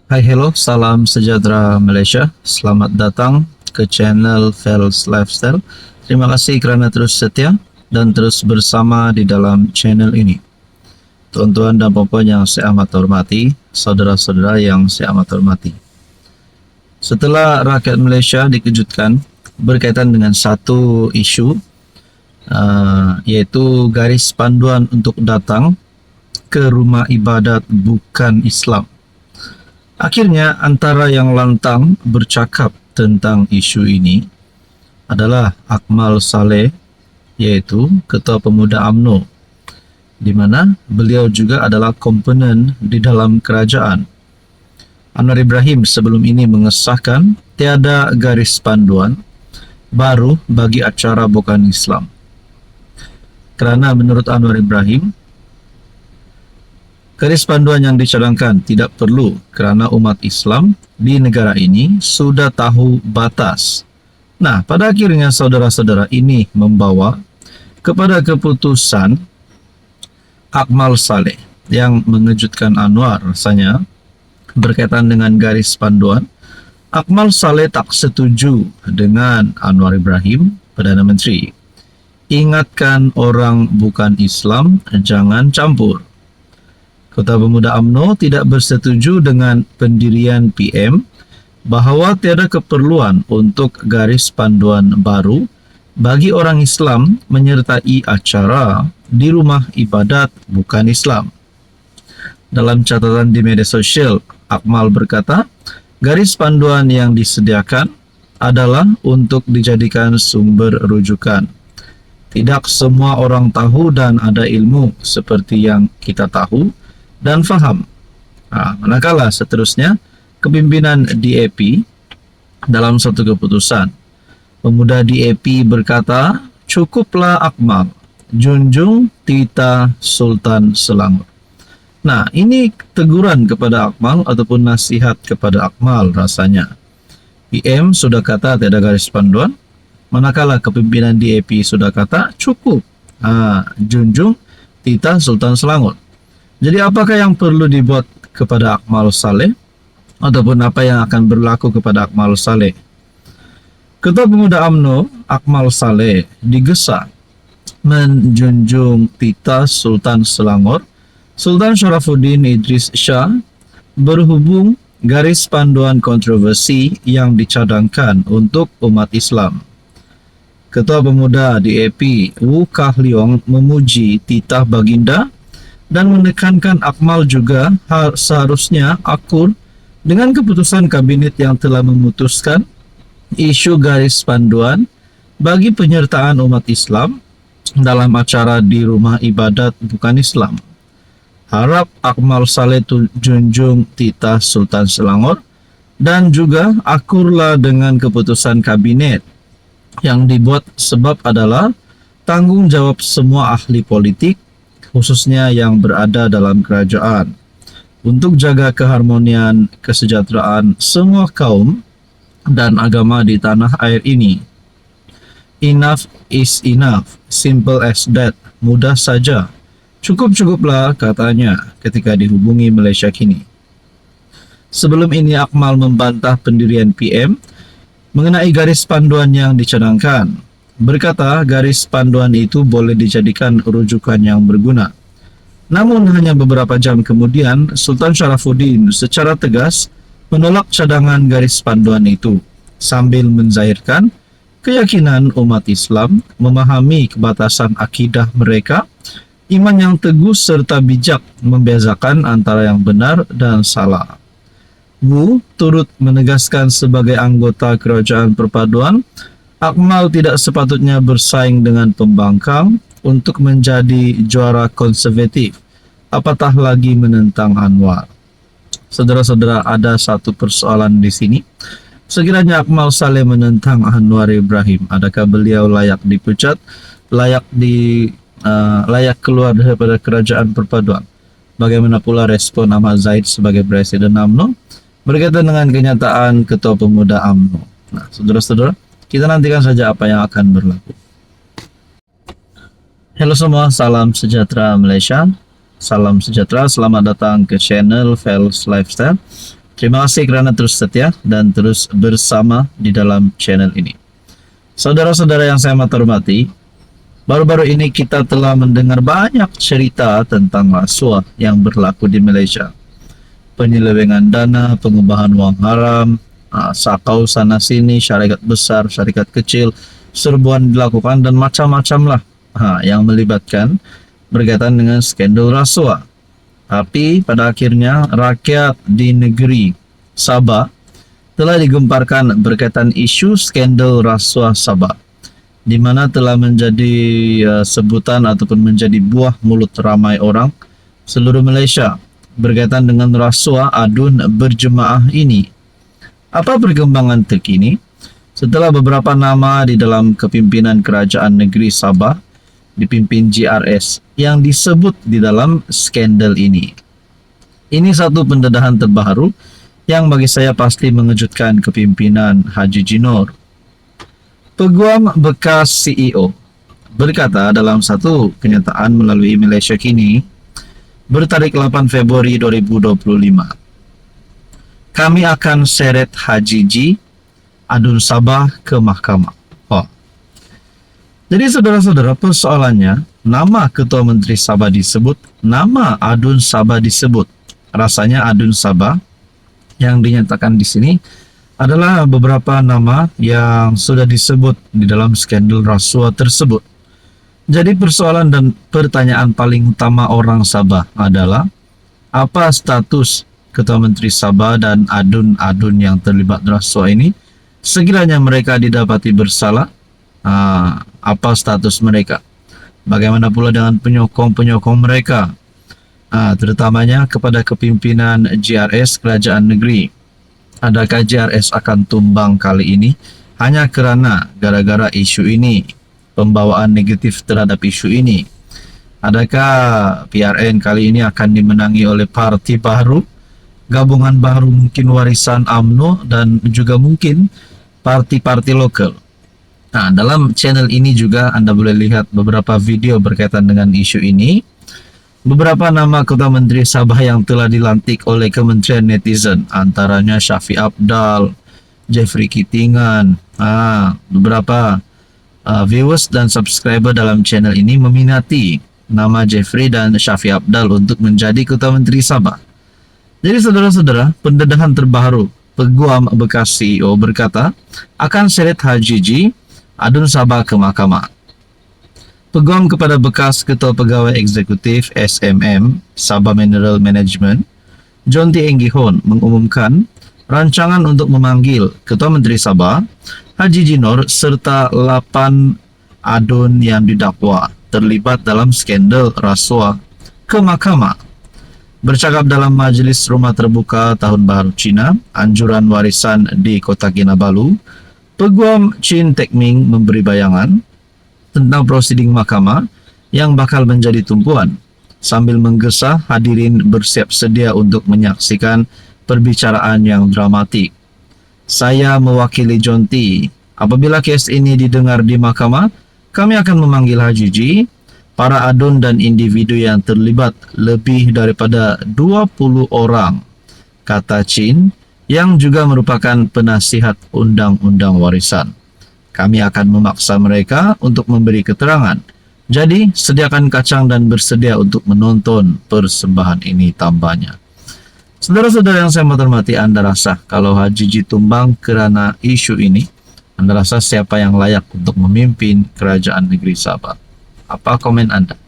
Hai, hello, salam sejahtera Malaysia. Selamat datang ke channel Fels Lifestyle. Terima kasih kerana terus setia dan terus bersama di dalam channel ini. Tuan-tuan dan puan-puan yang saya amat hormati, saudara-saudara yang saya amat hormati. Setelah rakyat Malaysia dikejutkan berkaitan dengan satu isu, yaitu garis panduan untuk datang ke rumah ibadat bukan Islam. Akhirnya antara yang lantang bercakap tentang isu ini adalah Akmal Saleh, yaitu Ketua Pemuda UMNO, di mana beliau juga adalah komponen di dalam kerajaan. Anwar Ibrahim sebelum ini mengesahkan tiada garis panduan baru bagi acara bukan Islam. Kerana menurut Anwar Ibrahim, garis panduan yang dicadangkan tidak perlu kerana umat Islam di negara ini sudah tahu batas. Nah, pada akhirnya saudara-saudara ini membawa kepada keputusan Akmal Saleh yang mengejutkan Anwar rasanya berkaitan dengan garis panduan. Akmal Saleh tak setuju dengan Anwar Ibrahim, Perdana Menteri. Ingatkan orang bukan Islam, jangan campur. Kota Pemuda UMNO tidak bersetuju dengan pendirian PM bahawa tiada keperluan untuk garis panduan baru bagi orang Islam menyertai acara di rumah ibadat bukan Islam. Dalam catatan di media sosial, Akmal berkata, garis panduan yang disediakan adalah untuk dijadikan sumber rujukan. Tidak semua orang tahu dan ada ilmu seperti yang kita tahu dan faham. Manakala seterusnya, kepimpinan DAP dalam satu keputusan, pemuda DAP berkata, cukuplah Akmal, junjung titah Sultan Selangor. Nah, ini teguran kepada Akmal ataupun nasihat kepada Akmal rasanya. PM sudah kata tiada garis panduan, manakala kepimpinan DAP sudah kata cukup, junjung titah Sultan Selangor. Jadi apakah yang perlu dibuat kepada Akmal Saleh ataupun apa yang akan berlaku kepada Akmal Saleh? Ketua Pemuda UMNO Akmal Saleh digesa menjunjung titah Sultan Selangor, Sultan Sharafuddin Idris Shah, berhubung garis panduan kontroversi yang dicadangkan untuk umat Islam. Ketua Pemuda DAP Wu Kah Leong memuji titah baginda dan menekankan Akmal juga seharusnya akur dengan keputusan kabinet yang telah memutuskan isu garis panduan bagi penyertaan umat Islam dalam acara di rumah ibadat bukan Islam. Harap Akmal Saleh junjung titah Sultan Selangor dan juga akurlah dengan keputusan kabinet yang dibuat, sebab adalah tanggungjawab semua ahli politik khususnya yang berada dalam kerajaan untuk jaga keharmonian kesejahteraan semua kaum dan agama di tanah air ini. Enough is enough, simple as that, mudah saja. Cukup-cukuplah, katanya ketika dihubungi Malaysia Kini. Sebelum ini Akmal membantah pendirian PM mengenai garis panduan yang dicadangkan. Berkata garis panduan itu boleh dijadikan rujukan yang berguna. Namun hanya beberapa jam kemudian, Sultan Sharafuddin secara tegas menolak cadangan garis panduan itu sambil menzahirkan keyakinan umat Islam memahami kebatasan akidah mereka, iman yang teguh serta bijak membezakan antara yang benar dan salah. Wu turut menegaskan sebagai anggota kerajaan perpaduan, Akmal tidak sepatutnya bersaing dengan pembangkang untuk menjadi juara konservatif, apatah lagi menentang Anwar. Saudara-saudara, ada satu persoalan di sini. Sekiranya Akmal Saleh menentang Anwar Ibrahim, adakah beliau layak dipecat, layak keluar daripada kerajaan perpaduan? Bagaimana pula respon Ahmad Zahid sebagai Presiden UMNO berkaitan dengan kenyataan Ketua Pemuda UMNO? Nah, saudara-saudara, kita nantikan saja apa yang akan berlaku. Halo semua, salam sejahtera Malaysia. Salam sejahtera, selamat datang ke channel Fels Lifestyle. Terima kasih kerana terus setia dan terus bersama di dalam channel ini. Saudara-saudara yang saya hormati, baru-baru ini kita telah mendengar banyak cerita tentang rasuah yang berlaku di Malaysia. Penyelewengan dana, pengubahan wang haram, sakau sana sini, syarikat besar, syarikat kecil, serbuan dilakukan dan macam-macam lah yang melibatkan berkaitan dengan skandal rasuah. Tapi pada akhirnya rakyat di negeri Sabah telah digemparkan berkaitan isu skandal rasuah Sabah, di mana telah menjadi sebutan ataupun menjadi buah mulut ramai orang seluruh Malaysia berkaitan dengan rasuah adun berjemaah ini. Apa perkembangan terkini setelah beberapa nama di dalam kepimpinan kerajaan negeri Sabah dipimpin GRS yang disebut di dalam skandal ini? Ini satu pendedahan terbaru yang bagi saya pasti mengejutkan kepimpinan Haji Jinor. Peguam bekas CEO berkata dalam satu kenyataan melalui Malaysia Kini bertarik 8 Februari 2025. Kami akan seret Haji Ji adun Sabah ke mahkamah. Jadi saudara-saudara, persoalannya nama Ketua Menteri Sabah disebut, nama adun Sabah disebut. Rasanya adun Sabah yang dinyatakan di sini adalah beberapa nama yang sudah disebut di dalam skandal rasuah tersebut. Jadi persoalan dan pertanyaan paling utama orang Sabah adalah apa status Ketua Menteri Sabah dan adun-adun yang terlibat rasuah ini? Sekiranya mereka didapati bersalah, apa status mereka? Bagaimana pula dengan penyokong-penyokong mereka? Terutamanya kepada kepimpinan GRS Kerajaan Negeri. Adakah GRS akan tumbang kali ini hanya kerana gara-gara isu ini, pembawaan negatif terhadap isu ini? Adakah PRN kali ini akan dimenangi oleh parti baru, gabungan baru, mungkin warisan UMNO dan juga mungkin parti-parti lokal? Dalam channel ini juga Anda boleh lihat beberapa video berkaitan dengan isu ini. Beberapa nama Ketua Menteri Sabah yang telah dilantik oleh Kementerian Netizen, antaranya Syafiq Apdal, Jeffrey Kitingan. Beberapa viewers dan subscriber dalam channel ini meminati nama Jeffrey dan Syafiq Apdal untuk menjadi Ketua Menteri Sabah. Jadi saudara-saudara, pendedahan terbaru peguam bekas CEO berkata akan seret Haji Ji adun Sabah ke mahkamah. Peguam kepada bekas Ketua Pegawai Eksekutif SMM Sabah Mineral Management, John T. Enggihon, mengumumkan rancangan untuk memanggil Ketua Menteri Sabah Haji Jinor serta 8 adun yang didakwa terlibat dalam skandal rasuah ke mahkamah. Bercakap dalam Majlis Rumah Terbuka Tahun Baru Cina, Anjuran Warisan di Kota Kinabalu, Peguam Chin Tek Ming memberi bayangan tentang prosiding mahkamah yang bakal menjadi tumpuan sambil menggesa hadirin bersiap sedia untuk menyaksikan perbicaraan yang dramatik. Saya mewakili John T. Apabila kes ini didengar di mahkamah, kami akan memanggil Haji Ji, para adun dan individu yang terlibat lebih daripada 20 orang, kata Chin, yang juga merupakan penasihat undang-undang warisan. Kami akan memaksa mereka untuk memberi keterangan. Jadi, sediakan kacang dan bersedia untuk menonton persembahan ini, tambahnya. Saudara-saudara yang saya hormati, Anda rasa kalau Haji Ji tumbang kerana isu ini, Anda rasa siapa yang layak untuk memimpin kerajaan negeri Sabah? Apa komen Anda?